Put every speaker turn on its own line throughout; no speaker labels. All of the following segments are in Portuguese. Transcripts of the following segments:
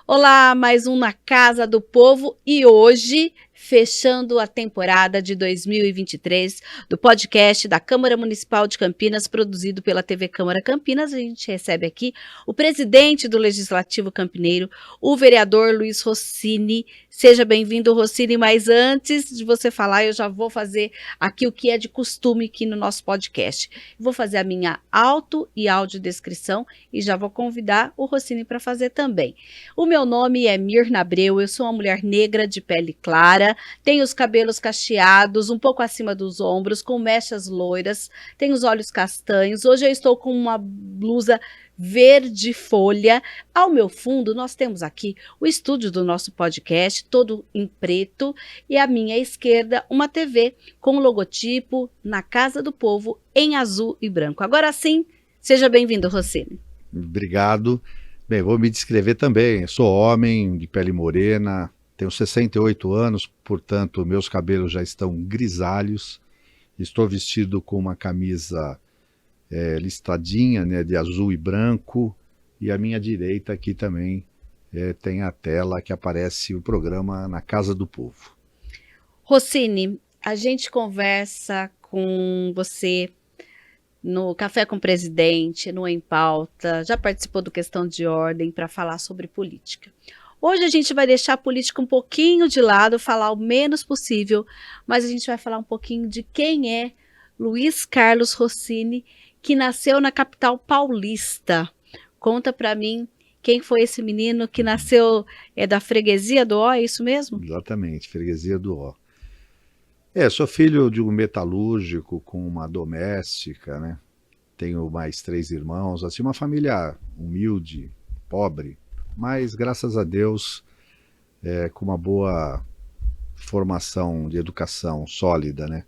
Olá, mais um na Casa do Povo e hoje, fechando a temporada de 2023 do podcast da Câmara Municipal de Campinas, produzido pela TV Câmara Campinas, a gente recebe aqui o presidente do Legislativo Campineiro, o vereador Luiz Rossini. Seja bem-vindo, Rossini, mas antes de você falar, eu já vou fazer aqui o que é de costume aqui no nosso podcast. Vou fazer a minha auto e audiodescrição e já vou convidar o Rossini para fazer também. O meu nome é Mirna Abreu, eu sou uma mulher negra de pele clara, tenho os cabelos cacheados, um pouco acima dos ombros, com mechas loiras, tenho os olhos castanhos. Hoje eu estou com uma blusa verde folha. Ao meu fundo, nós temos aqui o estúdio do nosso podcast, todo em preto, e à minha esquerda, uma TV com o logotipo Na Casa do Povo em azul e branco. Agora sim, seja bem-vindo, Rossini.
Obrigado. Bem, vou me descrever também. Eu sou homem, de pele morena, tenho 68 anos, portanto, meus cabelos já estão grisalhos. Estou vestido com uma camisa listradinha, né, de azul e branco. E à minha direita aqui também tem a tela que aparece o programa Na Casa do Povo.
Rossini, a gente conversa com você no Café com o Presidente, no Em Pauta, já participou do Questão de Ordem para falar sobre política. Hoje a gente vai deixar a política um pouquinho de lado, falar o menos possível, mas a gente vai falar um pouquinho de quem é Luiz Carlos Rossini, que nasceu na capital paulista. Conta para mim quem foi esse menino que nasceu, da freguesia do Ó, é isso mesmo?
Exatamente, freguesia do Ó. Sou filho de um metalúrgico com uma doméstica, né? Tenho mais 3 irmãos, assim, uma família humilde, pobre, mas graças a Deus, com uma boa formação de educação sólida, né?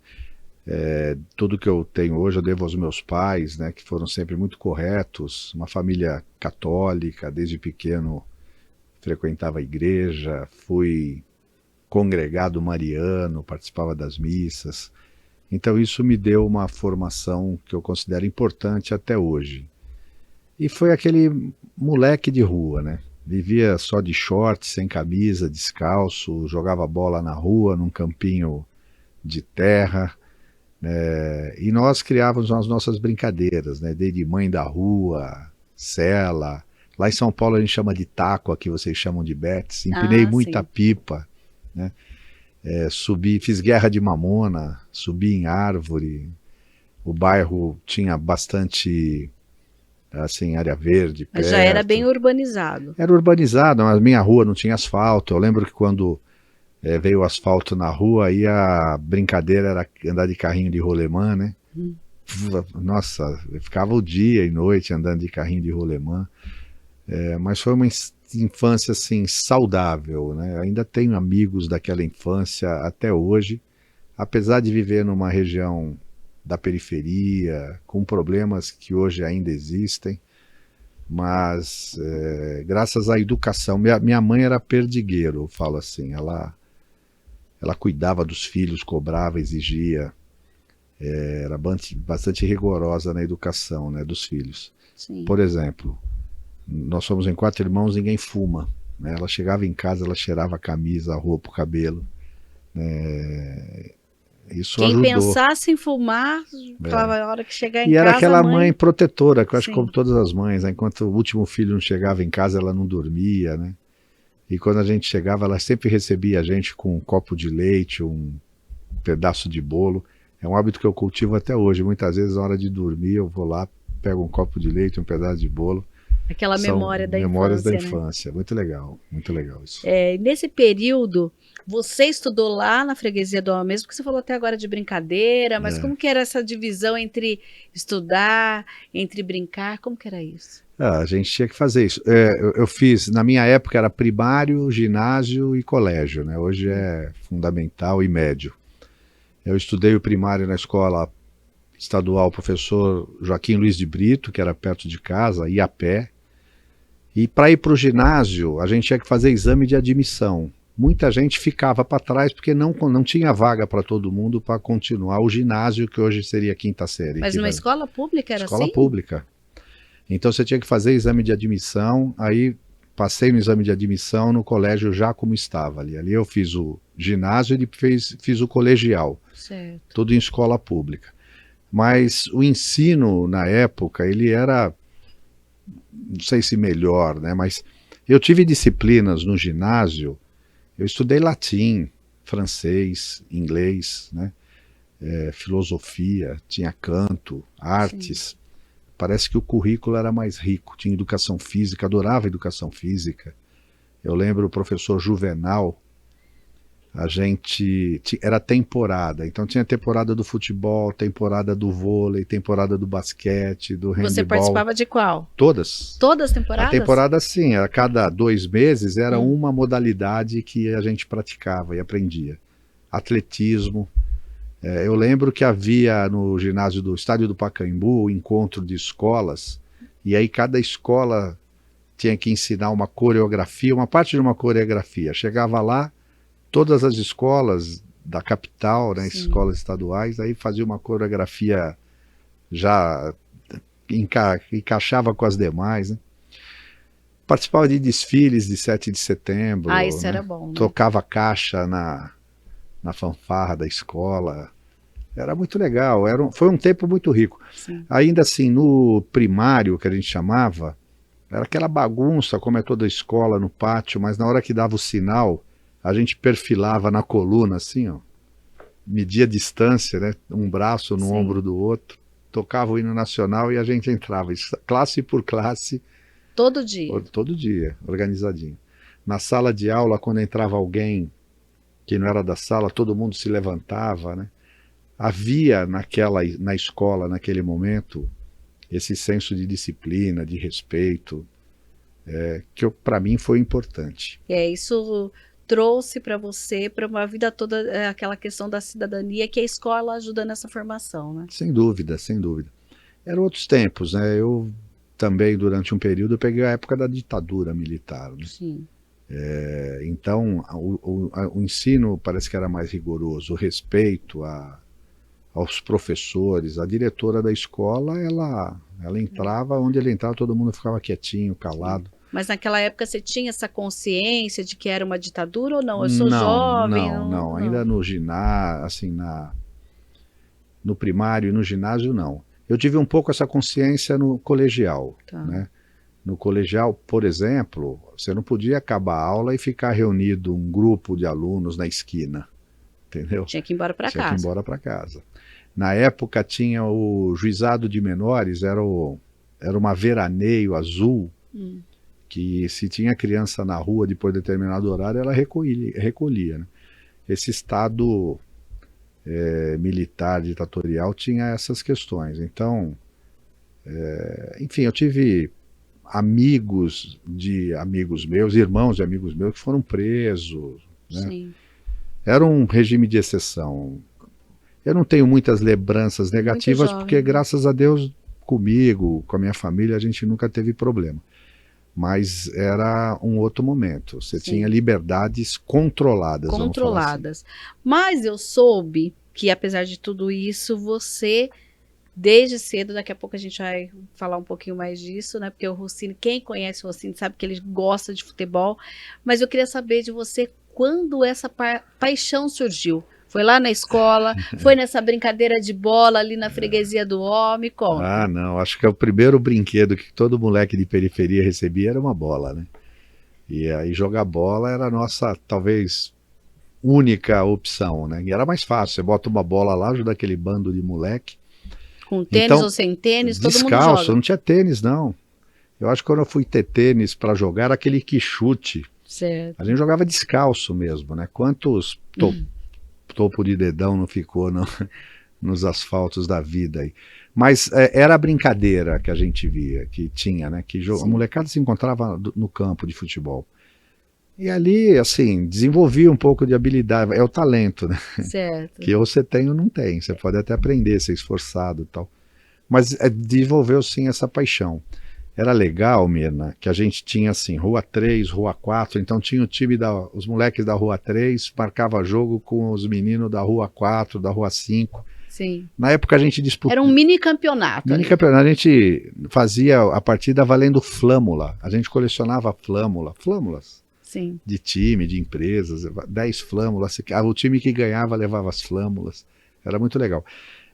Tudo que eu tenho hoje eu devo aos meus pais, né? Que foram sempre muito corretos, uma família católica, desde pequeno frequentava a igreja, fui congregado mariano, participava das missas. Então isso me deu uma formação que eu considero importante até hoje. E foi aquele moleque de rua, né? Vivia só de short, sem camisa, descalço, jogava bola na rua, num campinho de terra. E nós criávamos as nossas brincadeiras, né? Desde mãe da rua, cela. Lá em São Paulo a gente chama de taco, aqui vocês chamam de betes. Empinei muita pipa, né? Subi, fiz guerra de mamona, subi em árvore. O bairro tinha bastante, assim, área verde perto.
Mas já era bem urbanizado.
Era urbanizado, mas a minha rua não tinha asfalto. Eu lembro que quando veio o asfalto na rua, aí a brincadeira era andar de carrinho de rolemã, né? Nossa, eu ficava o dia e noite andando de carrinho de rolemã. Mas foi uma infância assim saudável, né? Ainda tenho amigos daquela infância até hoje, apesar de viver numa região da periferia, com problemas que hoje ainda existem, mas graças à educação, minha mãe era perdigueiro, eu falo assim, ela cuidava dos filhos, cobrava, exigia, era bastante rigorosa na educação, né, dos filhos.
Sim.
Por exemplo, nós somos em 4 irmãos, ninguém fuma, né? Ela chegava em casa, ela cheirava a camisa, a roupa, o cabelo. Isso
Quem
ajudou.
pensasse em fumar, falava a hora que chegar em casa.
E era aquela mãe protetora, que eu acho
Sim.
que como todas as mães, né? Enquanto o último filho não chegava em casa, ela não dormia, né? E quando a gente chegava, ela sempre recebia a gente com um copo de leite, um pedaço de bolo. É um hábito que eu cultivo até hoje. Muitas vezes, na hora de dormir, eu vou lá, pego um copo de leite, um pedaço de bolo.
Aquela
São
memória da
memórias
infância,
da infância, né? Muito legal isso.
Nesse período, você estudou lá na freguesia do Ó mesmo, que você falou até agora de brincadeira, mas como que era essa divisão entre estudar, entre brincar, como que era isso?
A gente tinha que fazer isso. Eu fiz, na minha época era primário, ginásio e colégio, né? Hoje é fundamental e médio. Eu estudei o primário na escola estadual professor Joaquim Luiz de Brito, que era perto de casa, ia a pé. E para ir para o ginásio, a gente tinha que fazer exame de admissão. Muita gente ficava para trás porque não tinha vaga para todo mundo para continuar o ginásio, que hoje seria 5ª série.
Mas numa escola pública era
escola
assim?
Pública. Então você tinha que fazer exame de admissão, aí passei no exame de admissão no colégio já como estava ali. Ali eu fiz o ginásio e depois fiz o colegial,
Certo.
tudo em escola pública. Mas o ensino na época, ele era, não sei se melhor, né? Mas eu tive disciplinas no ginásio, eu estudei latim, francês, inglês, né? Filosofia, tinha canto, artes. Sim. Parece que o currículo era mais rico, tinha educação física, adorava educação física. Eu lembro o professor Juvenal, a gente era temporada, então tinha temporada do futebol, temporada do vôlei, temporada do basquete, do handebol.
Você participava de qual?
Todas.
Todas as temporadas?
A temporada sim, a cada 2 meses era uma modalidade que a gente praticava e aprendia. Atletismo. Eu lembro que havia no ginásio do Estádio do Pacaembu o encontro de escolas, e aí cada escola tinha que ensinar uma coreografia, uma parte de uma coreografia. Chegava lá, todas as escolas da capital, né, escolas estaduais, aí fazia uma coreografia, já encaixava com as demais, né? Participava de desfiles de 7 de setembro.
Isso, né? Era bom, né?
Tocava caixa na fanfarra da escola. Era muito legal, foi um tempo muito rico.
Sim.
Ainda assim, no primário, que a gente chamava, era aquela bagunça, como é toda escola no pátio, mas na hora que dava o sinal, a gente perfilava na coluna, assim, ó, media a distância, né? Um braço no ombro do outro, tocava o hino nacional e a gente entrava, classe por classe.
Todo dia?
Todo dia, organizadinho. Na sala de aula, quando entrava alguém que não era da sala, todo mundo se levantava, né? Havia na escola, naquele momento, esse senso de disciplina, de respeito, que para mim foi importante.
Isso trouxe para você, para uma vida toda, aquela questão da cidadania, que a escola ajuda nessa formação, né?
Sem dúvida, sem dúvida. Eram outros tempos, né? Eu também, durante um período, peguei a época da ditadura militar, né?
Sim.
Então, o ensino parece que era mais rigoroso, o respeito aos professores, a diretora da escola, ela entrava, onde ele entrava, todo mundo ficava quietinho, calado.
Mas naquela época você tinha essa consciência de que era uma ditadura ou não? Eu sou jovem.
Não. Ainda no ginásio, assim, no primário e no ginásio, não. Eu tive um pouco essa consciência no colegial, né? No colegial, por exemplo, você não podia acabar a aula e ficar reunido um grupo de alunos na esquina, entendeu?
Tinha que ir embora para casa.
Tinha que ir embora para casa. Na época tinha o juizado de menores, era uma veraneio azul, que se tinha criança na rua depois de determinado horário, ela recolhia, né? Esse estado militar, ditatorial, tinha essas questões. Então, enfim, eu tive amigos meus, irmãos de amigos meus que foram presos, né?
Sim.
Era um regime de exceção. Eu não tenho muitas lembranças negativas, porque graças a Deus, comigo, com a minha família, a gente nunca teve problema. Mas era um outro momento. Você tinha liberdades controladas.
Controladas. Mas eu soube que, apesar de tudo isso, você, desde cedo, daqui a pouco a gente vai falar um pouquinho mais disso, né? Porque o Rossini, quem conhece o Rossini sabe que ele gosta de futebol. Mas eu queria saber de você quando essa paixão surgiu. Foi lá na escola? Foi nessa brincadeira de bola ali na freguesia do homem? Conta.
Não, acho que o primeiro brinquedo que todo moleque de periferia recebia era uma bola, né? E aí jogar bola era a nossa, talvez, única opção, né? E era mais fácil, você bota uma bola lá, ajuda aquele bando de moleque.
Com tênis ou sem tênis, todo mundo joga.
Descalço, não tinha tênis, não. Eu acho que quando eu fui ter tênis para jogar, era aquele que chute.
Certo.
A gente jogava descalço mesmo, né? Quantos topo de dedão não ficou nos asfaltos da vida aí. Mas era a brincadeira que a gente via, que tinha, né? Que a molecada se encontrava no campo de futebol. E ali, assim, desenvolvia um pouco de habilidade, é o talento, né?
Certo.
Que ou você tem ou não tem, você pode até aprender, ser esforçado e tal. Mas desenvolveu sim essa paixão. Era legal, Mirna, que a gente tinha assim, Rua 3, Rua 4, então tinha o time os moleques da Rua 3, marcava jogo com os meninos da Rua 4, da Rua 5.
Sim.
Na época a gente disputava.
Era um mini campeonato.
Mini campeonato, a gente fazia a partida valendo flâmula. A gente colecionava flâmulas
Sim.
de time, de empresas, 10 flâmulas. O time que ganhava levava as flâmulas. Era muito legal.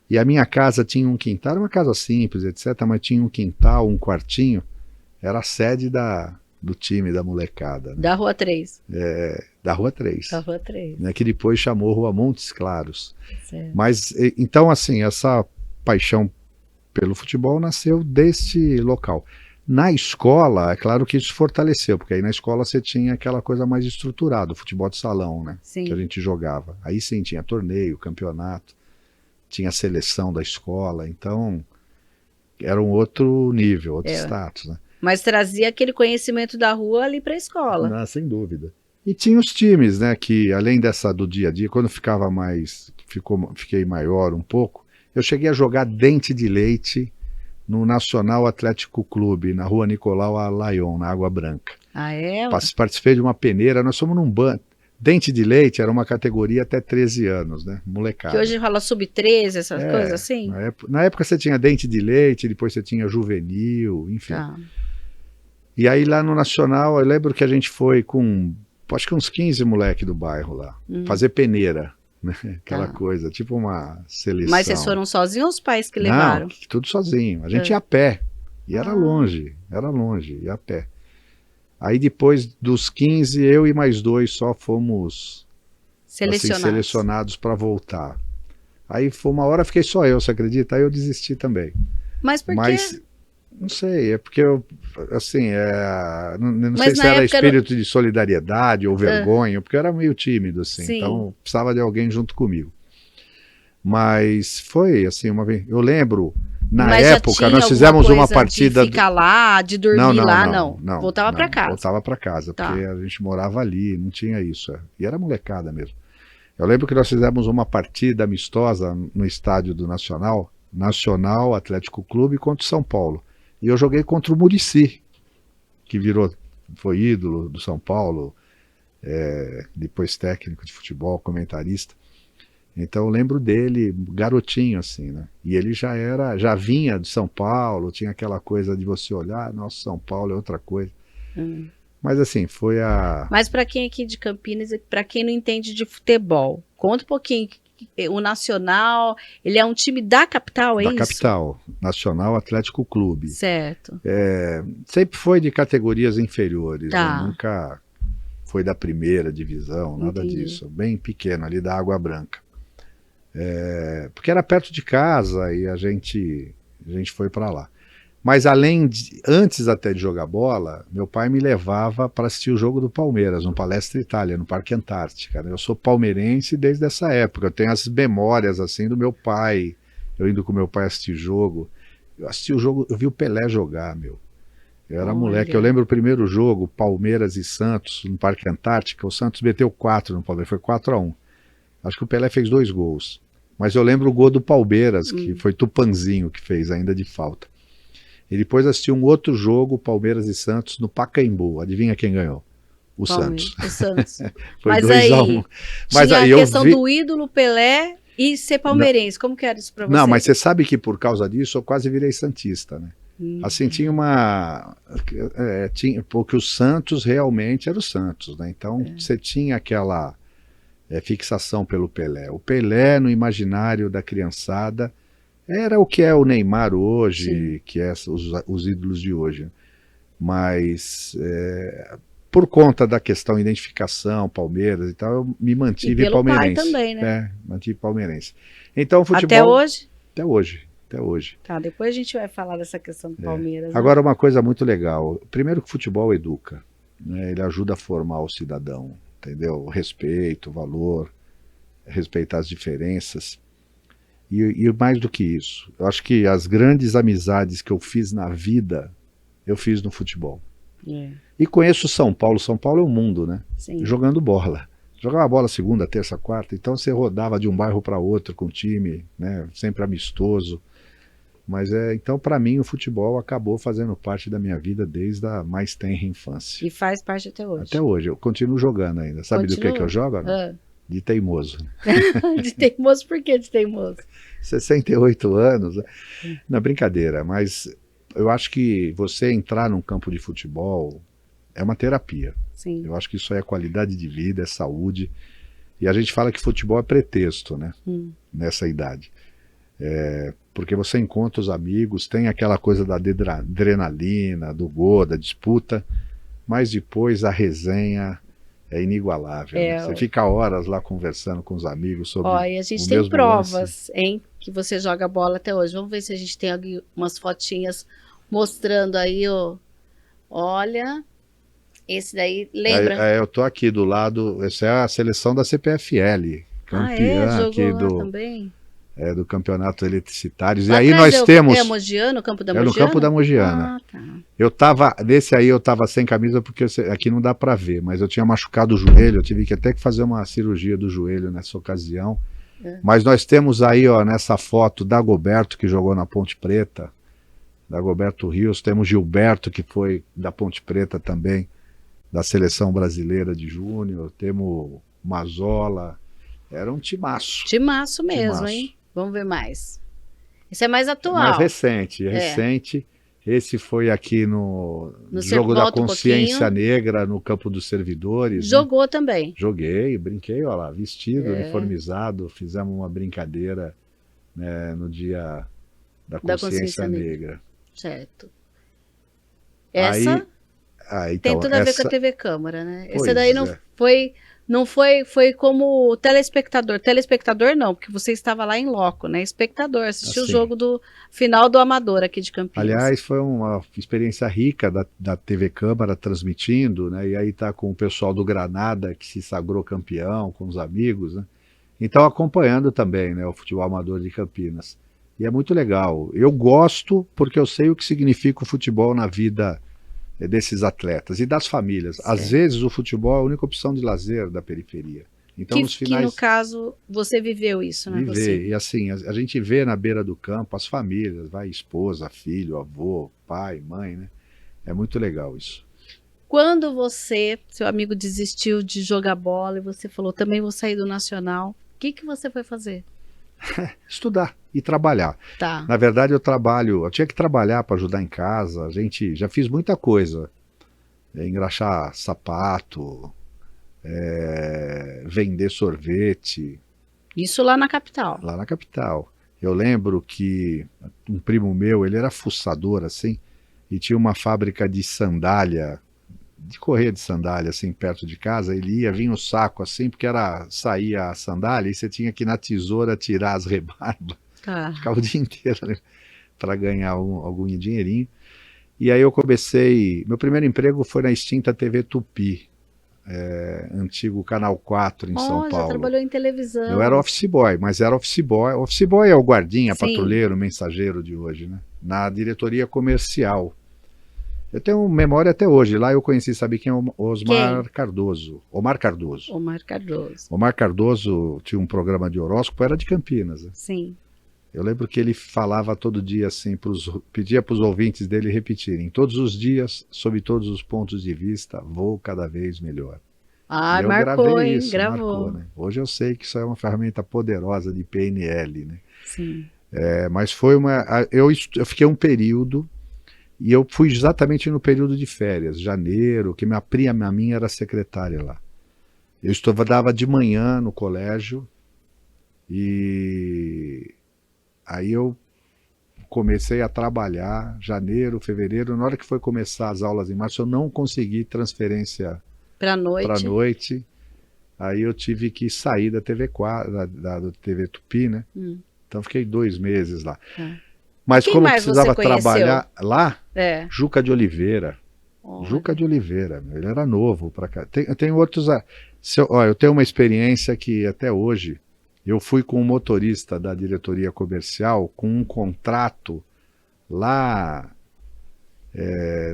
E a minha casa tinha um quintal, era uma casa simples, etc., mas tinha um quintal, um quartinho. Era a sede do time, da molecada. Né?
Da Rua 3.
Da Rua 3.
Da Rua 3.
Né, que depois chamou Rua Montes Claros.
Certo.
Mas, então, assim, essa paixão pelo futebol nasceu deste local. Na escola, é claro que isso fortaleceu, porque aí na escola você tinha aquela coisa mais estruturada, o futebol de salão, né?
Sim.
Que a gente jogava. Aí sim, tinha torneio, campeonato, tinha seleção da escola, então era um outro nível, outro status, né?
Mas trazia aquele conhecimento da rua ali para a escola.
Não, sem dúvida. E tinha os times, né, que além dessa do dia a dia, quando ficava fiquei maior um pouco, eu cheguei a jogar dente de leite no Nacional Atlético Clube, na Rua Nicolau Alayon, na Água Branca.
Ah, é?
Participei de uma peneira, nós fomos num bando. Dente de leite era uma categoria até 13 anos, né? Molecada.
Que hoje fala sub-13, essas coisas assim?
Na época você tinha dente de leite, depois você tinha juvenil, enfim.
Tá.
E aí lá no Nacional, eu lembro que a gente foi com, acho que uns 15 moleque do bairro lá, fazer peneira, né? Aquela coisa, tipo uma seleção.
Mas vocês foram sozinhos ou os pais que levaram?
Não, tudo sozinho. A gente ia a pé. E era longe, ia a pé. Aí depois dos 15, eu e mais 2 só fomos selecionados para voltar. Aí foi uma hora, fiquei só eu, você acredita? Aí eu desisti também.
Mas por quê?
Não sei, é porque eu, assim, não sei se era espírito de solidariedade ou vergonha, porque eu era meio tímido, assim,
Sim.
então precisava de alguém junto comigo. Mas foi, assim, uma vez, eu lembro, na época, nós fizemos uma partida...
De ficar lá, de dormir lá, não. Voltava para casa.
Voltava para casa, porque a gente morava ali, não tinha isso. E era molecada mesmo. Eu lembro que nós fizemos uma partida amistosa no estádio do Nacional Atlético Clube contra o São Paulo. E eu joguei contra o Muricy, que foi ídolo do São Paulo, depois técnico de futebol, comentarista. Então eu lembro dele, garotinho assim, né? E ele já vinha de São Paulo, tinha aquela coisa de você olhar, nossa, São Paulo é outra coisa. Mas assim, foi a...
Mas para quem aqui de Campinas, para quem não entende de futebol, conta um pouquinho. O Nacional, ele é um time da capital, é isso?
Da capital, Nacional Atlético Clube.
Certo.
Sempre foi de categorias inferiores,
Tá.
né? Nunca foi da primeira divisão, nada disso. Bem pequeno, ali da Água Branca. Porque era perto de casa e a gente foi para lá. Mas antes até de jogar bola, meu pai me levava para assistir o jogo do Palmeiras, no Palestra Itália, no Parque Antártica. Eu sou palmeirense desde essa época. Eu tenho as memórias assim do meu pai, eu indo com meu pai assistir jogo. Eu assisti o jogo, eu vi o Pelé jogar, meu. Eu era moleque, eu lembro o primeiro jogo, Palmeiras e Santos, no Parque Antártica. O Santos meteu 4 no Palmeiras, foi 4-1. Acho que o Pelé fez 2 gols. Mas eu lembro o gol do Palmeiras, que foi Tupanzinho que fez, ainda de falta. E depois assisti um outro jogo, Palmeiras e Santos, no Pacaembu. Adivinha quem ganhou? O Santos.
O Santos.
Foi
Mas
2-1.
Mas tinha a questão do ídolo Pelé e ser palmeirense. Como que era isso pra você?
Não, mas você sabe que por causa disso eu quase virei santista, né? Assim, tinha uma... porque o Santos realmente era o Santos, né? Então você tinha aquela fixação pelo Pelé. O Pelé no imaginário da criançada era o que é o Neymar hoje, sim, que é os ídolos de hoje. Mas por conta da questão identificação, Palmeiras e tal, eu me mantive palmeirense. E pelo pai
também, né?
Mantive palmeirense. Então o futebol...
Até hoje?
Até hoje. Até hoje.
Tá, depois a gente vai falar dessa questão do Palmeiras. Né?
Agora, uma coisa muito legal. Primeiro que o futebol educa, né? Ele ajuda a formar o cidadão, entendeu? O respeito, o valor, respeitar as diferenças. E mais do que isso, eu acho que as grandes amizades que eu fiz na vida, eu fiz no futebol. E conheço São Paulo. São Paulo é um mundo, né?
Sim.
Jogando bola. Jogava bola segunda, terça, quarta. Então você rodava de um bairro para outro com o time, né? Sempre amistoso. Mas então para mim o futebol acabou fazendo parte da minha vida desde a mais tenra infância.
E faz parte até hoje.
Até hoje. Eu continuo jogando ainda. Sabe do que eu jogo? De de teimoso.
De teimoso, por que de teimoso?
68 anos, na brincadeira, mas eu acho que você entrar num campo de futebol é uma terapia.
Sim.
Eu acho que isso é qualidade de vida, é saúde. E a gente fala que futebol é pretexto, né? Nessa idade. Porque você encontra os amigos, tem aquela coisa da adrenalina, do gol, da disputa, mas depois a resenha é inigualável. Né? Você fica horas lá conversando com os amigos sobre
e a gente
o
tem
mesmo
provas,
lance.
hein, que você joga bola até hoje. Vamos ver se a gente tem umas fotinhas mostrando aí, ó. Olha, esse daí, lembra?
Eu tô aqui do lado, essa é a seleção da CPFL, campeã aqui
Jogou lá também?
do campeonato Eletricitários.
Lá
E aí
atrás
nós temos...
Mogiana, o campo da
É no
Mogiana?
campo da Mogiana.
Tá.
Nesse aí eu tava sem camisa porque aqui não dá para ver, mas eu tinha machucado o joelho, eu tive que até que fazer uma cirurgia do joelho nessa ocasião. Mas nós temos aí, ó, nessa foto, Dagoberto, que jogou na Ponte Preta, Dagoberto Rios, temos Gilberto, que foi da Ponte Preta também, da seleção brasileira de júnior, temos Mazola, era um timaço.
Timaço mesmo, hein? Vamos ver mais. Esse é mais atual.
Mais recente. Esse foi aqui no Jogo da Consciência Negra, no Campo dos Servidores.
Jogou, né? Também?
Joguei, brinquei, olha lá, vestido, uniformizado, fizemos uma brincadeira, né, no dia da Consciência Negra.
Certo. Essa então, tem tudo a ver com a TV Câmara, né? Esse daí não foi como telespectador. Telespectador não, porque você estava lá em loco, né? Espectador, assistiu o jogo do final do Amador aqui de Campinas.
Aliás, foi uma experiência rica da TV Câmara transmitindo, né? E aí tá com o pessoal do Granada, que se sagrou campeão, com os amigos, né? Então acompanhando também, né, o futebol amador de Campinas. E é muito legal. Eu gosto porque eu sei o que significa o futebol na vida desses atletas e das famílias. Certo. Às vezes o futebol é a única opção de lazer da periferia. Então, nos finais...
que no caso você viveu isso, né?
E assim, a gente vê na beira do campo as famílias, esposa, filho, avô, pai, mãe, né? É muito legal isso.
Quando seu amigo desistiu de jogar bola e você falou, também vou sair do Nacional, o que você foi fazer?
Estudar e trabalhar.
Tá.
Na verdade, eu tinha que trabalhar para ajudar em casa, já fiz muita coisa. Engraxar sapato, vender sorvete.
Isso lá na capital?
Lá na capital. Eu lembro que um primo meu, ele era fuçador assim, e tinha uma fábrica de sandália, de correia de sandália, assim, perto de casa. Ele vinha o saco assim, porque saía a sandália e você tinha que na tesoura tirar as rebarbas.
Tá.
Ficava o dia inteiro, né, para ganhar algum dinheirinho. E aí eu comecei, meu primeiro emprego foi na extinta TV Tupi, antigo Canal 4 em São Paulo.
Já trabalhou em televisão.
Eu era office boy, mas era office boy. Office boy é o guardinha, patrulheiro, mensageiro de hoje, né? Na diretoria comercial. Eu tenho memória até hoje. Lá eu conheci, sabe quem é? Cardoso. Omar Cardoso. Omar Cardoso tinha um programa de horóscopo, era de Campinas. Né?
Sim.
Eu lembro que ele falava todo dia assim, pedia para os ouvintes dele repetirem: todos os dias, sob todos os pontos de vista, vou cada vez melhor.
Eu gravei isso,
marcou, né? Hoje eu sei que isso é uma ferramenta poderosa de PNL, né?
Sim.
Mas foi eu fiquei um período, e eu fui exatamente no período de férias, janeiro, que minha prima minha era secretária lá. Eu estudava de manhã no colégio, e aí eu comecei a trabalhar, janeiro, fevereiro. Na hora que foi começar as aulas em março, eu não consegui transferência para noite. Aí eu tive que sair da TV da TV Tupi, né? Então fiquei 2 meses lá. Mas como precisava trabalhar lá, Juca de Oliveira. Juca de Oliveira, ele era novo para cá. Tem outros. Eu tenho uma experiência que até hoje eu fui com um motorista da diretoria comercial com um contrato lá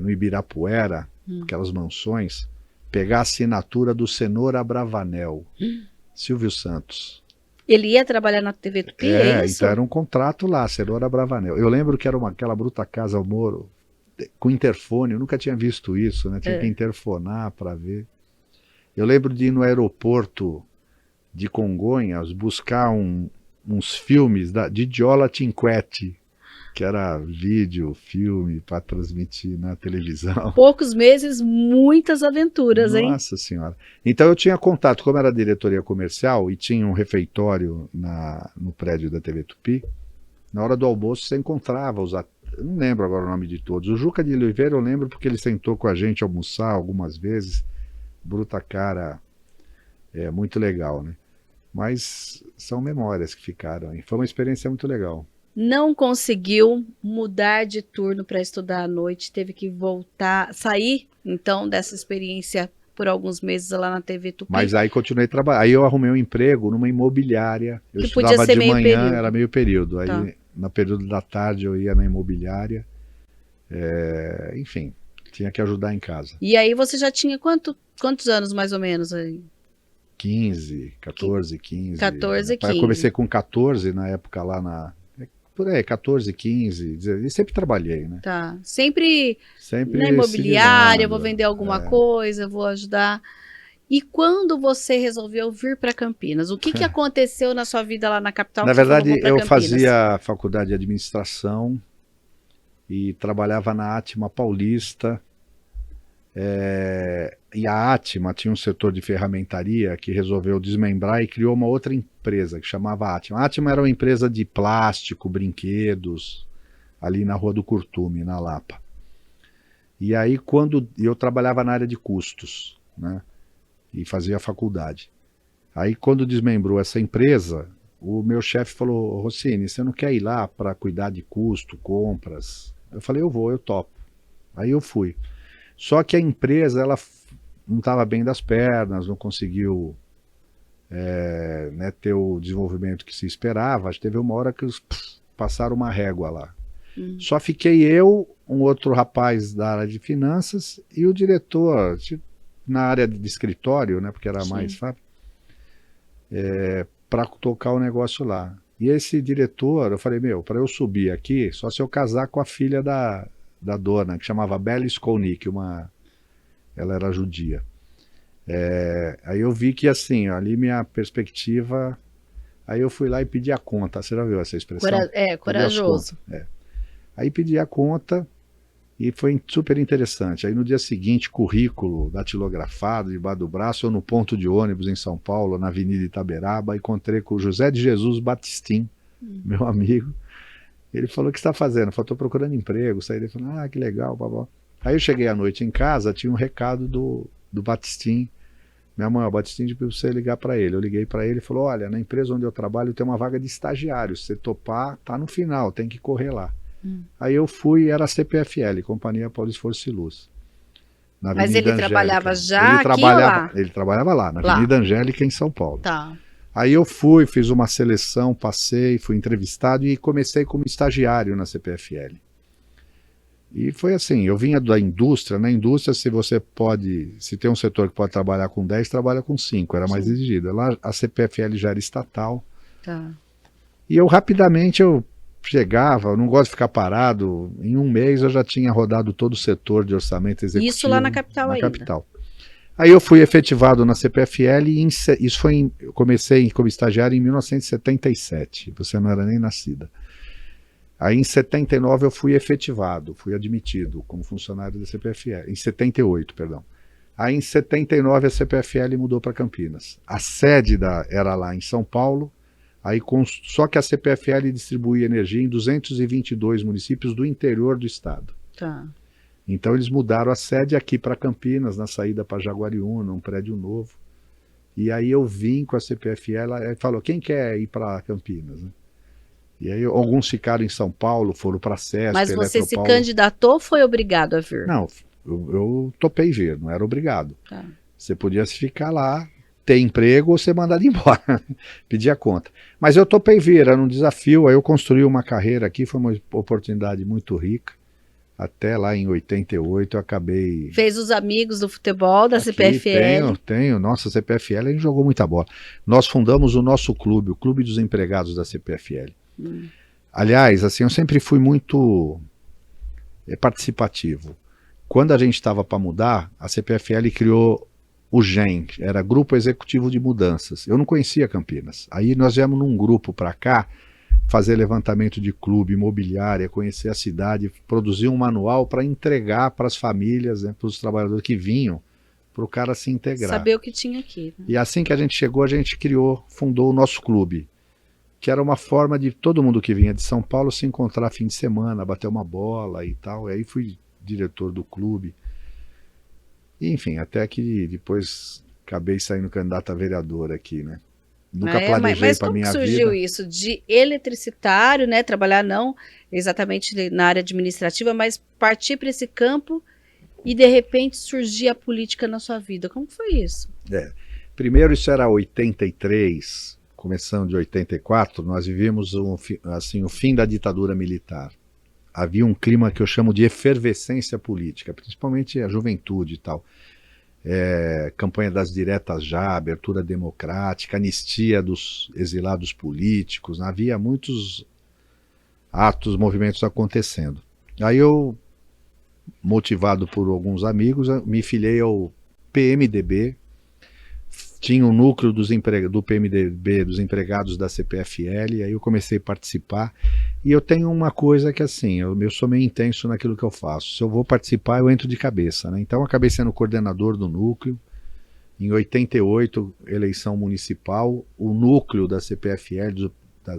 no Ibirapuera, aquelas mansões, pegar a assinatura do Cenoura Bravanel, Silvio Santos.
Ele ia trabalhar na TV Tupi, é isso?
Então era um contrato lá, Cenoura Bravanel. Eu lembro que era aquela bruta casa ao Moro, com interfone, eu nunca tinha visto isso, né? Tinha que interfonar para ver. Eu lembro de ir no aeroporto de Congonhas buscar uns filmes de Diola Cinquetti, que era vídeo, filme para transmitir na televisão.
Poucos meses, muitas aventuras, hein?
Nossa Senhora. Então eu tinha contato, como era diretoria comercial e tinha um refeitório no prédio da TV Tupi, na hora do almoço você encontrava os atores, não lembro agora o nome de todos. O Juca de Oliveira eu lembro porque ele sentou com a gente almoçar algumas vezes. Bruta cara, muito legal, né? Mas são memórias que ficaram aí. Foi uma experiência muito legal.
Não conseguiu mudar de turno para estudar à noite, teve que voltar, sair então dessa experiência por alguns meses lá na TV Tupi.
Mas aí continuei trabalhando. Aí eu arrumei um emprego numa imobiliária. Eu
Que podia
estudava
ser
de
meio
manhã,
período.
era meio período. Aí
Tá.
no período da tarde eu ia na imobiliária. Enfim, tinha que ajudar em casa.
E aí você já tinha quantos anos mais ou menos aí?
15, 14, 15.
14,
Eu
15.
comecei com 14 na época lá por aí, 14, 15, 16, e sempre trabalhei, né?
Tá. Sempre
Sempre
na
se
imobiliária, vou
virando.
vender alguma coisa, vou ajudar. E quando você resolveu vir para Campinas, o que aconteceu na sua vida lá na capital?
Na
que você falou,
verdade,
vou pra
eu
Campinas?
fazia faculdade de administração e trabalhava na Atma Paulista. E a Atma tinha um setor de ferramentaria que resolveu desmembrar e criou uma outra empresa que chamava Atma. A Atma era uma empresa de plástico, brinquedos, ali na Rua do Curtume, na Lapa. E aí quando eu trabalhava na área de custos, né? E fazia faculdade. Aí quando desmembrou essa empresa, o meu chefe falou: Rossini, você não quer ir lá para cuidar de custo, compras? Eu falei: eu topo. Aí eu fui. Só que a empresa ela não estava bem das pernas, não conseguiu ter o desenvolvimento que se esperava. Teve uma hora que passaram uma régua lá. Só fiquei eu, um outro rapaz da área de finanças e o diretor na área de escritório, né, porque era mais fácil, para tocar o negócio lá. E esse diretor, eu falei: para eu subir aqui, só se eu casar com a filha da dona, que chamava Bela Skolnick, ela era judia. Aí eu vi que, assim, ali minha perspectiva... Aí eu fui lá e pedi a conta. Você já viu essa expressão?
Corajoso.
Aí pedi a conta e foi super interessante. Aí no dia seguinte, currículo datilografado, debaixo do braço, eu no ponto de ônibus em São Paulo, na Avenida Itaberaba, encontrei com o José de Jesus Batistin, meu amigo. Ele falou: o que você está fazendo? Eu falei: estou procurando emprego. Saí, ele falou: que legal, babá. Aí eu cheguei à noite em casa, tinha um recado do Batistin. Minha mãe: o Batistin pediu para você ligar para ele. Eu liguei para ele e falou: olha, na empresa onde eu trabalho tem uma vaga de estagiário. Se você topar, tá no final, tem que correr lá. Aí eu fui, era a CPFL, Companhia Paulista Força e Luz.
Mas ele trabalhava já
ele
aqui
trabalhava,
ou lá?
Ele trabalhava lá, na Avenida Angélica, em São Paulo.
Tá.
Aí eu fui, fiz uma seleção, passei, fui entrevistado e comecei como estagiário na CPFL. E foi assim, eu vinha da indústria. Na indústria, se tem um setor que pode trabalhar com 10, trabalha com 5, era mais exigido. Lá a CPFL já era estatal.
Tá.
E eu rapidamente chegava, eu não gosto de ficar parado, em um mês eu já tinha rodado todo o setor de orçamento executivo.
Isso lá na capital ainda?
Na capital. Aí eu fui efetivado na CPFL e eu comecei como estagiário em 1977, você não era nem nascida. Aí em 79 eu fui efetivado, fui admitido como funcionário da CPFL, em 78, perdão. Aí em 79 a CPFL mudou para Campinas. A sede era lá em São Paulo, só que a CPFL distribuía energia em 222 municípios do interior do estado.
Tá.
Então eles mudaram a sede aqui para Campinas, na saída para Jaguariúna, um prédio novo. E aí eu vim com a CPFL, ela falou: quem quer ir para Campinas? E aí alguns ficaram em São Paulo, foram para a CESP,
Mas você se
Eletropaulo.
candidatou ou foi obrigado a vir?
Não, eu topei vir, não era obrigado.
Tá.
Você podia ficar lá, ter emprego ou ser mandado embora, pedir a conta. Mas eu topei vir, era um desafio. Aí eu construí uma carreira aqui, foi uma oportunidade muito rica. Até lá em 88 eu acabei...
Fez os amigos do futebol da CPFL?
Tenho. Nossa, a CPFL, a gente jogou muita bola. Nós fundamos o nosso clube, o Clube dos Empregados da CPFL. Aliás, assim, eu sempre fui muito participativo. Quando a gente estava para mudar, a CPFL criou o GEM, era Grupo Executivo de Mudanças. Eu não conhecia Campinas. Aí nós viemos num grupo para cá, fazer levantamento de clube, imobiliária, conhecer a cidade, produzir um manual para entregar para as famílias, né, para os trabalhadores que vinham, para o cara se integrar.
Saber o que tinha aqui. Né?
E assim que a gente chegou, a gente fundou o nosso clube, que era uma forma de todo mundo que vinha de São Paulo se encontrar fim de semana, bater uma bola e tal. E aí fui diretor do clube. E, enfim, até que depois acabei saindo candidato a vereador aqui, né? Nunca planejei para minha vida.
Mas como surgiu isso? De eletricitário, né? Trabalhar não exatamente na área administrativa, mas partir para esse campo e de repente surgir a política na sua vida. Como foi isso?
Primeiro, isso era 83, começando de 84, nós vivíamos o fim da ditadura militar. Havia um clima que eu chamo de efervescência política, principalmente a juventude e tal. Campanha das diretas já, abertura democrática, anistia dos exilados políticos, né? Havia muitos atos, movimentos acontecendo. Aí eu, motivado por alguns amigos, me filiei ao PMDB, tinha um núcleo do PMDB, dos empregados da CPFL, aí eu comecei a participar, e eu tenho uma coisa que assim, eu sou meio intenso naquilo que eu faço, se eu vou participar eu entro de cabeça, né? Então eu acabei sendo coordenador do núcleo, em 88, eleição municipal, o núcleo da CPFL,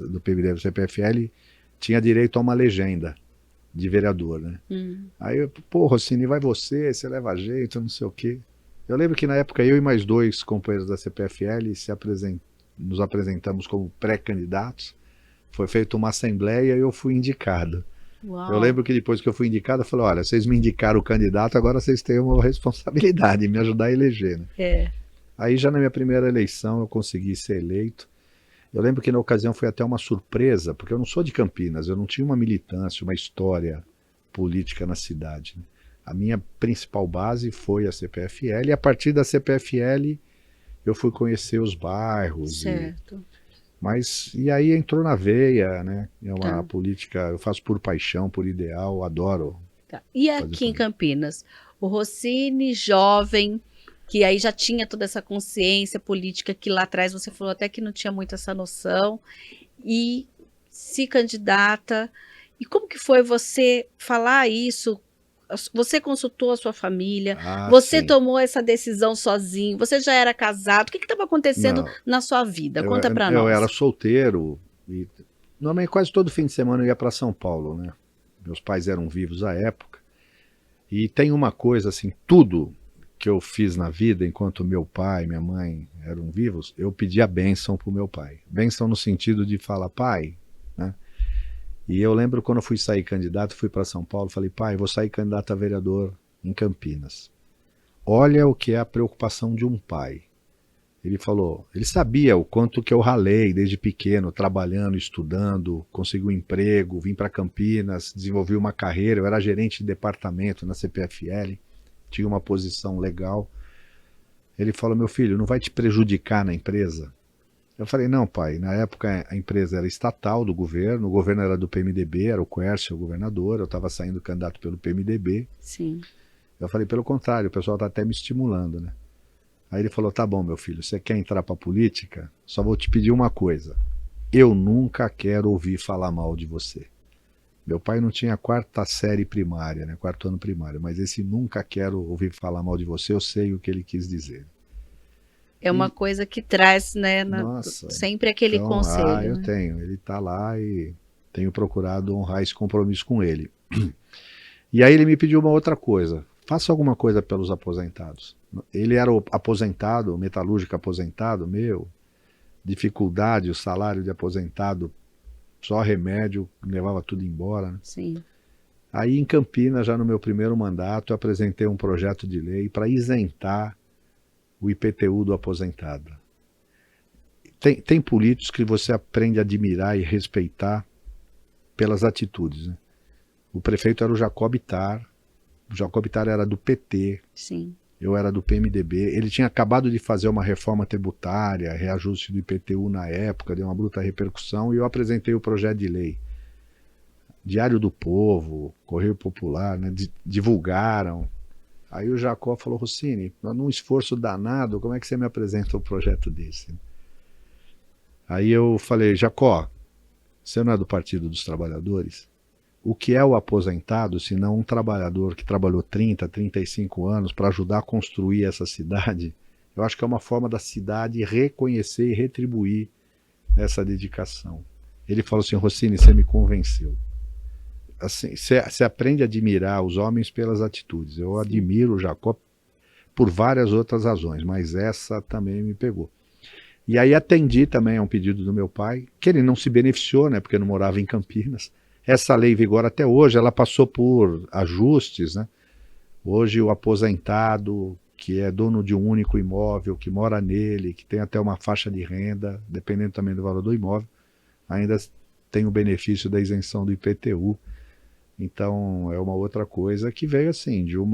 do PMDB da CPFL, tinha direito a uma legenda de vereador, né? Aí eu, Rossini, vai você leva jeito, não sei o quê. Eu lembro que na época eu e mais 2 companheiros da CPFL nos apresentamos como pré-candidatos. Foi feita uma assembleia e eu fui indicado.
Uau.
Eu lembro que depois que eu fui indicado, eu falei, olha, vocês me indicaram o candidato, agora vocês têm uma responsabilidade, me ajudar a eleger. Né? Aí já na minha primeira eleição eu consegui ser eleito. Eu lembro que na ocasião foi até uma surpresa, porque eu não sou de Campinas, eu não tinha uma militância, uma história política na cidade. Né? A minha principal base foi a CPFL, e a partir da CPFL eu fui conhecer os bairros.
Certo.
E aí entrou na veia, né? É uma política, eu faço por paixão, por ideal, adoro.
Tá. E aqui em Campinas, o Rossini, jovem, que aí já tinha toda essa consciência política, que lá atrás você falou até que não tinha muito essa noção, e se candidata. E como que foi você falar isso? Você consultou a sua família, você
sim.
tomou essa decisão sozinho, você já era casado, o que estava acontecendo na sua vida? Conta para nós.
Eu era solteiro, e normalmente quase todo fim de semana eu ia para São Paulo, né? Meus pais eram vivos à época, e tem uma coisa assim, tudo que eu fiz na vida, enquanto meu pai e minha mãe eram vivos, eu pedi a bênção para o meu pai. Bênção no sentido de falar, pai, né? E eu lembro quando eu fui sair candidato, fui para São Paulo, falei, pai, vou sair candidato a vereador em Campinas. Olha o que é a preocupação de um pai. Ele falou, ele sabia o quanto que eu ralei desde pequeno, trabalhando, estudando, consegui um emprego, vim para Campinas, desenvolvi uma carreira, eu era gerente de departamento na CPFL, tinha uma posição legal. Ele falou, meu filho, não vai te prejudicar na empresa? Eu falei, não, pai, na época a empresa era estatal do governo, o governo era do PMDB, era o Quércio, o governador, eu estava saindo candidato pelo PMDB.
Sim.
Eu falei, pelo contrário, o pessoal está até me estimulando, né? Aí ele falou, tá bom, meu filho, você quer entrar para a política? Só vou te pedir uma coisa, eu nunca quero ouvir falar mal de você. Meu pai não tinha 4ª série primária, né, 4º ano primário, mas esse nunca quero ouvir falar mal de você, eu sei o que ele quis dizer.
É uma coisa que traz, né, sempre aquele conselho.
Eu tenho, ele está lá e tenho procurado honrar esse compromisso com ele. E aí ele me pediu uma outra coisa, faça alguma coisa pelos aposentados. Ele era o aposentado, o metalúrgico aposentado, dificuldade, o salário de aposentado, só remédio, levava tudo embora. Né?
Sim.
Aí em Campinas, já no meu primeiro mandato, eu apresentei um projeto de lei para isentar o IPTU do aposentado. Tem políticos que você aprende a admirar e respeitar pelas atitudes. Né? O prefeito era o Jacob Ittar. O Jacob Ittar era do PT.
Sim.
Eu era do PMDB. Ele tinha acabado de fazer uma reforma tributária, reajuste do IPTU na época, deu uma bruta repercussão, e eu apresentei o projeto de lei. Diário do Povo, Correio Popular, né, divulgaram. Aí o Jacó falou, Rossini, num esforço danado, como é que você me apresenta um projeto desse? Aí eu falei, Jacó, você não é do Partido dos Trabalhadores? O que é o aposentado, se não um trabalhador que trabalhou 30, 35 anos para ajudar a construir essa cidade? Eu acho que é uma forma da cidade reconhecer e retribuir essa dedicação. Ele falou assim, Rossini, você me convenceu. Assim, você aprende a admirar os homens pelas atitudes. Eu admiro o Jacó por várias outras razões, mas essa também me pegou. E aí atendi também a um pedido do meu pai, que ele não se beneficiou, né, porque não morava em Campinas. Essa lei vigora até hoje, ela passou por ajustes, né? Hoje o aposentado, que é dono de um único imóvel, que mora nele, que tem até uma faixa de renda, dependendo também do valor do imóvel, ainda tem o benefício da isenção do IPTU. Então é uma outra coisa que veio assim, de um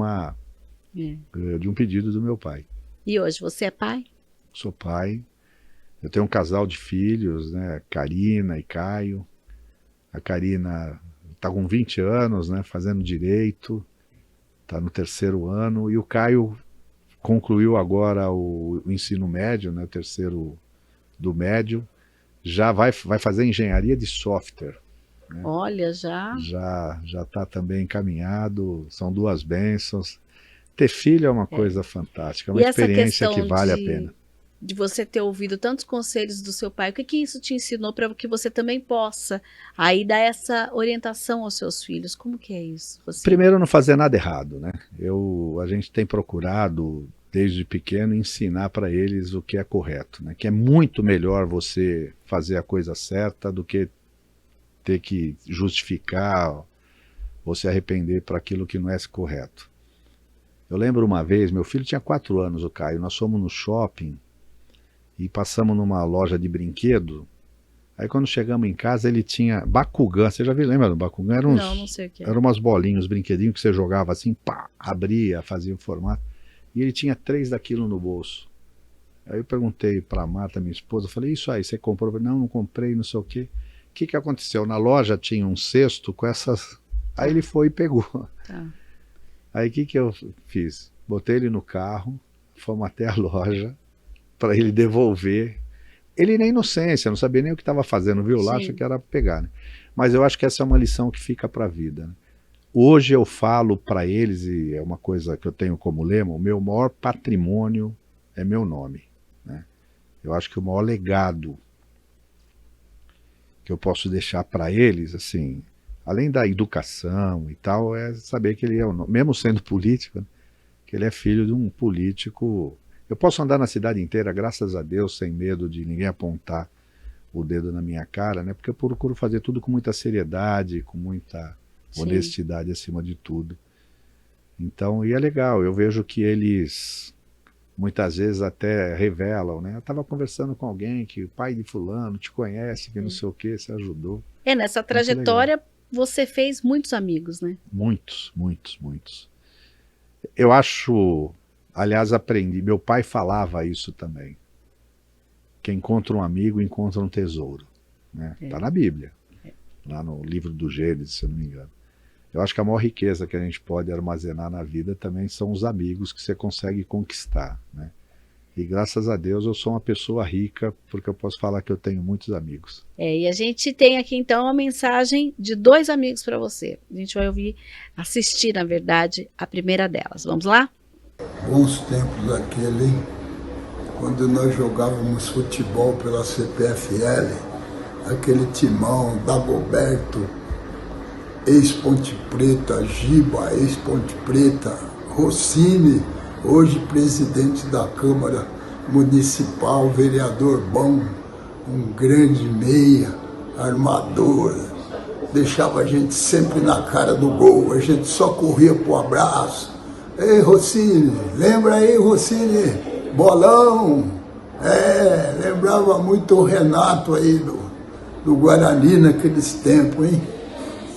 pedido do meu pai.
E hoje você é pai?
Sou pai, eu tenho um casal de filhos, né, Karina e Caio. A Karina está com 20 anos, né, fazendo direito, está no 3º ano, e o Caio concluiu agora o ensino médio, né, o 3º do médio, já vai fazer engenharia de software. Né?
Olha, já
está também encaminhado, são 2 bênçãos. Ter filho é uma coisa fantástica, é uma experiência que vale a pena.
De você ter ouvido tantos conselhos do seu pai, o que isso te ensinou para que você também possa aí dar essa orientação aos seus filhos? Como que é isso?
Primeiro, não fazer nada errado, né? A gente tem procurado, desde pequeno, ensinar para eles o que é correto, né? Que é muito melhor você fazer a coisa certa do que ter que justificar ou se arrepender para aquilo que não é correto. Eu lembro uma vez, meu filho tinha 4 anos, o Caio, nós fomos no shopping e passamos numa loja de brinquedo. Aí quando chegamos em casa ele tinha Bakugan, você já viu, lembra do Bakugan?
Não sei o que é.
Eram umas bolinhas, uns brinquedinhos que você jogava assim, pá, abria, fazia o formato. E ele tinha 3 daquilo no bolso. Aí eu perguntei para a Marta, minha esposa, falei, isso aí, você comprou? Não comprei, não sei o quê. O que aconteceu? Na loja tinha um cesto com essas... Aí ele foi e pegou.
Tá.
Aí o que eu fiz? Botei ele no carro, fomos até a loja, para ele devolver. Ele na inocência, não sabia nem o que estava fazendo, viu lá, acha que era pegar, né? Mas eu acho que essa é uma lição que fica para a vida, né? Hoje eu falo para eles, e é uma coisa que eu tenho como lema, o meu maior patrimônio é meu nome, né? Eu acho que o maior legado que eu posso deixar para eles, assim, além da educação e tal, é saber que ele é, mesmo sendo político, né, que ele é filho de um político. Eu posso andar na cidade inteira, graças a Deus, sem medo de ninguém apontar o dedo na minha cara, né? Porque eu procuro fazer tudo com muita seriedade, com muita honestidade acima de tudo. Então, e é legal, eu vejo que eles muitas vezes até revelam, né? Eu estava conversando com alguém que o pai de fulano te conhece, que não sei o que, você ajudou.
Nessa trajetória você fez muitos amigos, né? Muitos.
Eu acho... Aliás, aprendi, meu pai falava isso também. Quem encontra um amigo, encontra um tesouro. Né? Tá na Bíblia. Lá no livro do Gênesis, se eu não me engano. Eu acho que a maior riqueza que a gente pode armazenar na vida também são os amigos que você consegue conquistar. Né? E graças a Deus eu sou uma pessoa rica, porque eu posso falar que eu tenho muitos amigos.
E a gente tem aqui então uma mensagem de 2 amigos para você. A gente vai assistir, na verdade, a primeira delas. Vamos lá?
Bons tempos aquele, quando nós jogávamos futebol pela CPFL, aquele timão, Dagoberto, ex-Ponte Preta, Giba, ex-Ponte Preta, Rossini, hoje presidente da Câmara Municipal, vereador bom, um grande meia, armador, deixava a gente sempre na cara do gol, a gente só corria pro abraço. Ei, Rossini, lembra aí, Rossini, bolão? Lembrava muito o Renato aí do Guarani naqueles tempos, hein?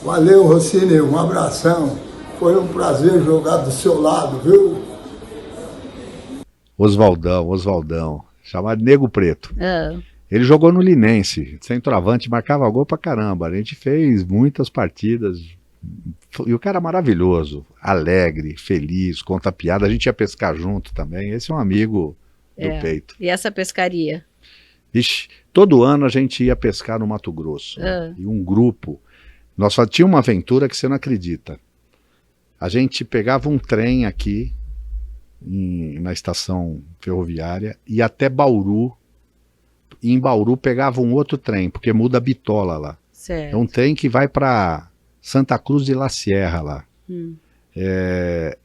Valeu, Rossini, um abração. Foi um prazer jogar do seu lado, viu?
Oswaldão, chamado Nego Preto. Ele jogou no Linense, centroavante, marcava gol pra caramba. A gente fez muitas partidas E o cara maravilhoso, alegre, feliz, conta piada. A gente ia pescar junto também. Esse é um amigo do peito.
E essa pescaria?
Ixi, todo ano a gente ia pescar no Mato Grosso. Né? E um grupo. Nós só tinha uma aventura que você não acredita. A gente pegava um trem aqui, na estação ferroviária, e até Bauru. E em Bauru pegava um outro trem, porque muda a bitola lá.
Certo.
É um trem que vai para Santa Cruz de la Sierra lá.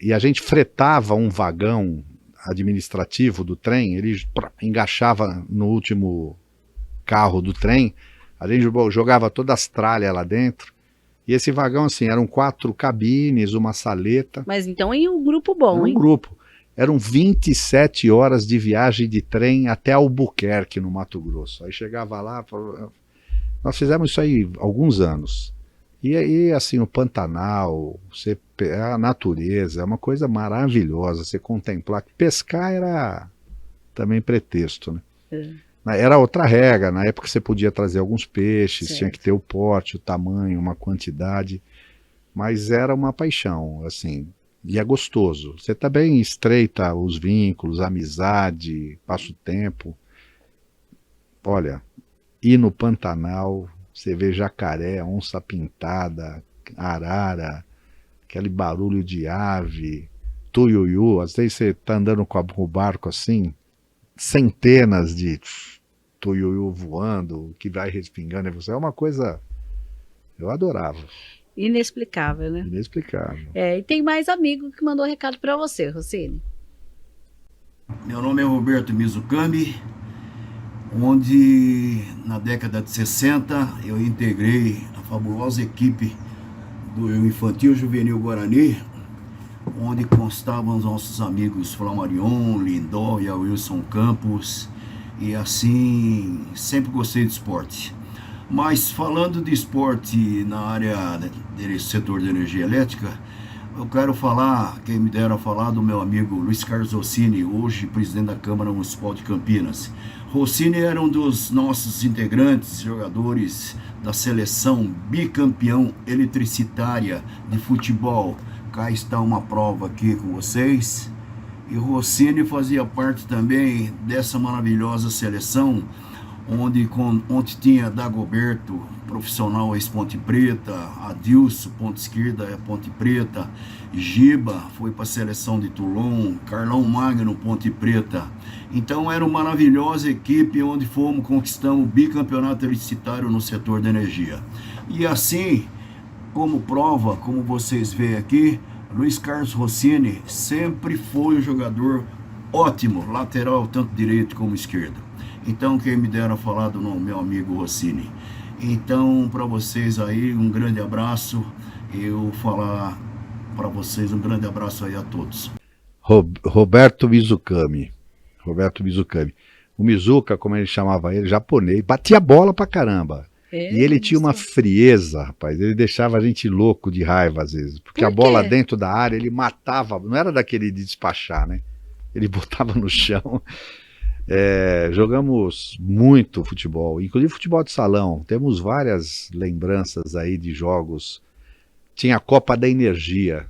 E a gente fretava um vagão administrativo do trem, ele engaixava no último carro do trem, a gente jogava todas as tralhas lá dentro, e esse vagão, assim, eram 4 cabines, uma saleta.
Mas então em um grupo bom,
hein? Um grupo. Eram 27 horas de viagem de trem até Albuquerque, no Mato Grosso. Aí chegava lá, nós fizemos isso aí há alguns anos. E aí, assim, o Pantanal, a natureza, é uma coisa maravilhosa, você contemplar. Pescar era também pretexto, né? Era outra regra, na época você podia trazer alguns peixes, tinha que ter o porte, o tamanho, uma quantidade, mas era uma paixão, assim, e é gostoso. Você também estreita os vínculos, a amizade, passa o tempo. Olha, ir no Pantanal, você vê jacaré, onça pintada, arara, aquele barulho de ave, tuiuiu, às vezes você está andando com o barco assim, centenas de tuiuiu voando, que vai respingando em você, é uma coisa, eu adorava.
Inexplicável, né?
Inexplicável.
E tem mais amigo que mandou recado para você, Rossini.
Meu nome é Roberto Mizukami, onde na década de 60 eu integrei a fabulosa equipe do Infantil Juvenil Guarani, onde constavam os nossos amigos Flamarion, Lindó e Wilson Campos, e assim sempre gostei de esporte. Mas falando de esporte na área do setor de energia elétrica, eu quero falar, quem me dera falar, do meu amigo Luiz Carlos Rossini, hoje presidente da Câmara Municipal de Campinas. Rossini era um dos nossos integrantes, jogadores da seleção bicampeão eletricitária de futebol. Cá está uma prova aqui com vocês. E Rossini fazia parte também dessa maravilhosa seleção, onde tinha Dagoberto, profissional ex-Ponte Preta, Adilson, ponta esquerda, Ponte Preta, Giba, foi para a seleção de Toulon, Carlão Magno, Ponte Preta. Então era uma maravilhosa equipe onde conquistamos o bicampeonato eletricitário no setor de energia. E assim, como prova, como vocês veem aqui, Luiz Carlos Rossini sempre foi um jogador ótimo, lateral, tanto direito como esquerdo. Então, quem me dera falar do meu amigo Rossini. Então, para vocês aí, um grande abraço. Eu falar para vocês um grande abraço aí a todos.
Roberto Mizukami. Roberto Mizukami. O Mizuka, como ele chamava ele, japonês, batia bola pra caramba. E ele tinha uma frieza, rapaz. Ele deixava a gente louco de raiva às vezes. Porque a bola dentro da área, ele matava. Não era daquele de despachar, né? Ele botava no chão. Jogamos muito futebol, inclusive futebol de salão. Temos várias lembranças aí de jogos. Tinha a Copa da Energia.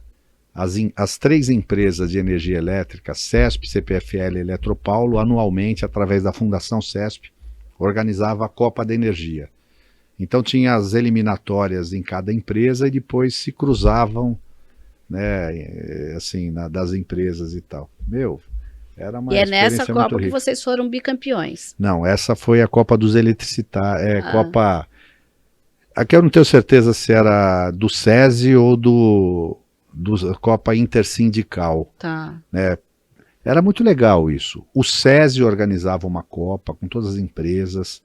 As 3 empresas de energia elétrica, CESP, CPFL e Eletropaulo, anualmente, através da Fundação CESP, organizava a Copa da Energia. Então tinha as eliminatórias em cada empresa e depois se cruzavam, né, assim, das empresas e tal. Era uma
experiência nessa Copa
que
vocês foram bicampeões.
Não, essa foi a Copa dos Eletricitários. Copa. Aqui eu não tenho certeza se era do SESI ou do Copa Intersindical.
Tá.
Né? Era muito legal isso. O SESI organizava uma Copa com todas as empresas.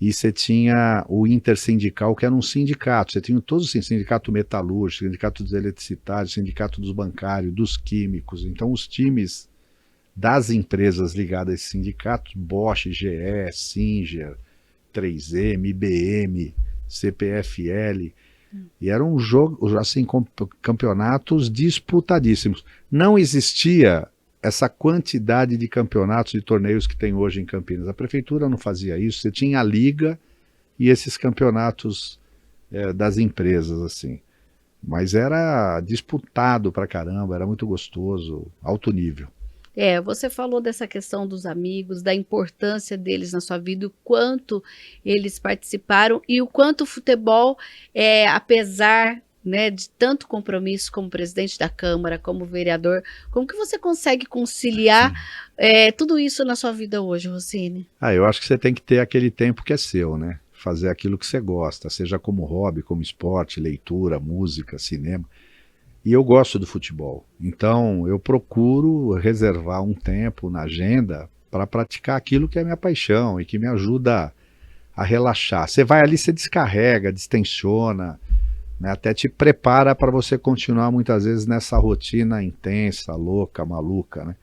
E você tinha o Intersindical, que era um sindicato. Você tinha todos os sindicato metalúrgico, sindicato dos eletricitários, sindicato dos bancários, dos químicos. Então os times das empresas ligadas a esses sindicatos, Bosch, GE, Singer, 3M, IBM, CPFL, e eram assim, campeonatos disputadíssimos. Não existia essa quantidade de campeonatos, de torneios que tem hoje em Campinas. A prefeitura não fazia isso, você tinha a liga e esses campeonatos das empresas, assim. Mas era disputado pra caramba, era muito gostoso, alto nível.
Você falou dessa questão dos amigos, da importância deles na sua vida, o quanto eles participaram e o quanto o futebol, apesar, né, de tanto compromisso como presidente da Câmara, como vereador, como que você consegue conciliar tudo isso na sua vida hoje, Rossini?
Eu acho que você tem que ter aquele tempo que é seu, né? Fazer aquilo que você gosta, seja como hobby, como esporte, leitura, música, cinema. E eu gosto do futebol, então eu procuro reservar um tempo na agenda para praticar aquilo que é minha paixão e que me ajuda a relaxar. Você vai ali, você descarrega, distensiona, né, até te prepara para você continuar muitas vezes nessa rotina intensa, louca, maluca, né?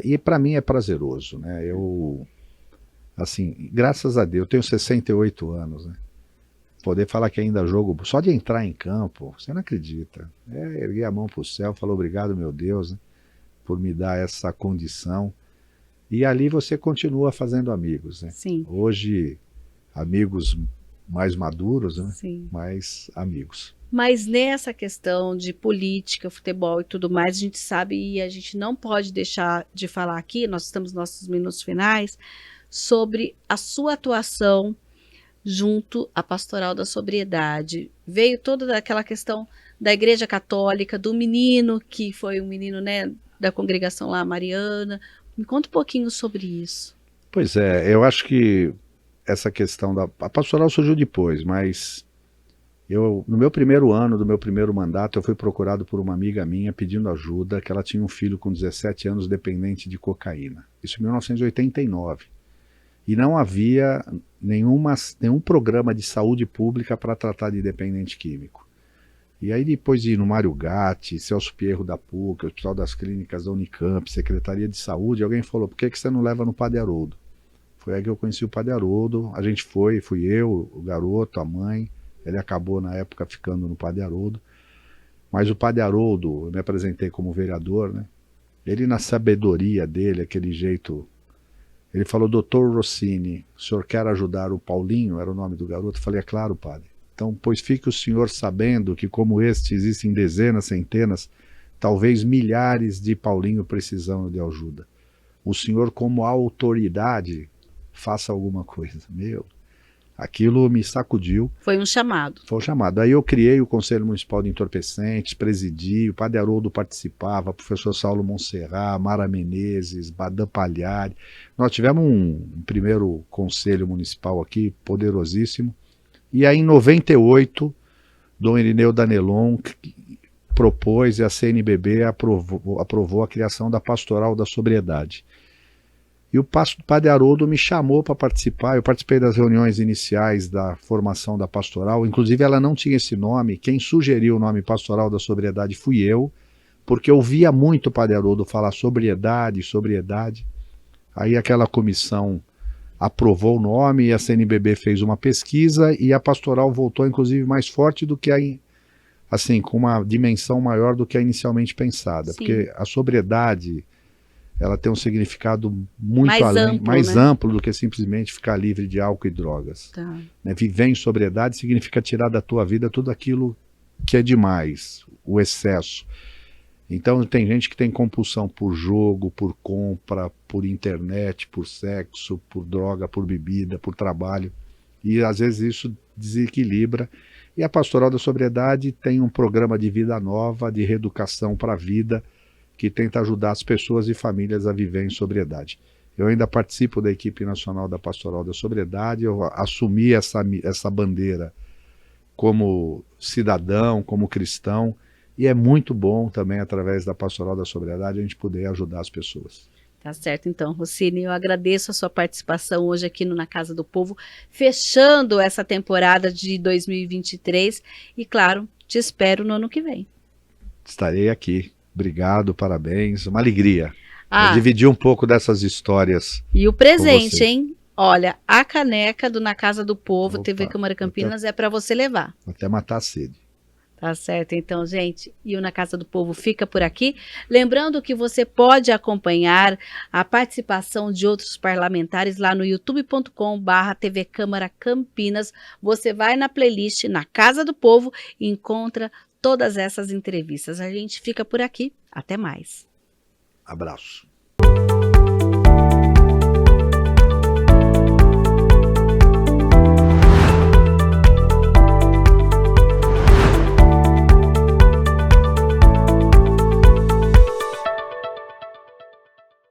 E para mim é prazeroso, né? Eu, assim, graças a Deus, eu tenho 68 anos, né? Poder falar que ainda jogo, só de entrar em campo, você não acredita. Erguer a mão para o céu, falar obrigado, meu Deus, né, por me dar essa condição. E ali você continua fazendo amigos, né?
Sim.
Hoje, amigos mais maduros, né?
Sim.
Mais amigos.
Mas nessa questão de política, futebol e tudo mais, a gente sabe e a gente não pode deixar de falar aqui, nós estamos nos nossos minutos finais, sobre a sua atuação junto à Pastoral da Sobriedade. Veio toda aquela questão da Igreja Católica, do menino, que foi um menino, né, da congregação lá, Mariana. Me conta um pouquinho sobre isso.
Pois é, eu acho que essa questão a Pastoral surgiu depois, mas no meu primeiro ano do meu primeiro mandato, eu fui procurado por uma amiga minha pedindo ajuda, que ela tinha um filho com 17 anos dependente de cocaína. Isso em 1989. E não havia nenhum programa de saúde pública para tratar de dependente químico. E aí depois de ir no Mário Gatti, Celso Pierro da PUC, Hospital das Clínicas da Unicamp, Secretaria de Saúde, alguém falou, por que você não leva no Padre Haroldo? Foi aí que eu conheci o Padre Haroldo, a gente fui eu, o garoto, a mãe, ele acabou na época ficando no Padre Haroldo, mas o Padre Haroldo, eu me apresentei como vereador, né? Ele na sabedoria dele, aquele jeito... Ele falou, doutor Rossini, o senhor quer ajudar o Paulinho? Era o nome do garoto. Eu falei, é claro, padre. Então, pois fique o senhor sabendo que como este existem dezenas, centenas, talvez milhares de Paulinho precisando de ajuda. O senhor como autoridade, faça alguma coisa. Aquilo me sacudiu.
Foi um chamado.
Foi um chamado. Aí eu criei o Conselho Municipal de Entorpecentes, presidi, o Padre Haroldo participava, o professor Saulo Monserrat, Mara Menezes, Badam Pagliari. Nós tivemos um primeiro conselho municipal aqui, poderosíssimo. E aí em 98, Dom Irineu Danelon propôs e a CNBB aprovou a criação da Pastoral da Sobriedade. E o Padre Haroldo me chamou para participar, eu participei das reuniões iniciais da formação da pastoral, inclusive ela não tinha esse nome, quem sugeriu o nome Pastoral da Sobriedade fui eu, porque eu via muito o Padre Haroldo falar sobriedade, aí aquela comissão aprovou o nome e a CNBB fez uma pesquisa e a pastoral voltou inclusive mais forte do que com uma dimensão maior do que a inicialmente pensada,
Sim. Porque
a sobriedade... ela tem um significado muito
mais
amplo do que simplesmente ficar livre de álcool e drogas.
Tá.
Né? Viver em sobriedade significa tirar da tua vida tudo aquilo que é demais, o excesso. Então tem gente que tem compulsão por jogo, por compra, por internet, por sexo, por droga, por bebida, por trabalho. E às vezes isso desequilibra. E a Pastoral da Sobriedade tem um programa de vida nova, de reeducação para a vida, que tenta ajudar as pessoas e famílias a viver em sobriedade. Eu ainda participo da equipe nacional da Pastoral da Sobriedade, eu assumi essa bandeira como cidadão, como cristão, e é muito bom também, através da Pastoral da Sobriedade, a gente poder ajudar as pessoas.
Tá certo, então, Rossini, eu agradeço a sua participação hoje aqui no Na Casa do Povo, fechando essa temporada de 2023, e claro, te espero no ano que vem.
Estarei aqui. Obrigado, parabéns, uma alegria. Dividir um pouco dessas histórias.
E o presente, hein? Olha, a caneca do Na Casa do Povo,
Opa,
TV Câmara Campinas, é para você levar.
Até matar a sede.
Tá certo, então, gente, e o Na Casa do Povo fica por aqui. Lembrando que você pode acompanhar a participação de outros parlamentares lá no youtube.com/TV Câmara Campinas. Você vai na playlist Na Casa do Povo e encontra todas essas entrevistas. A gente fica por aqui. Até mais.
Abraço.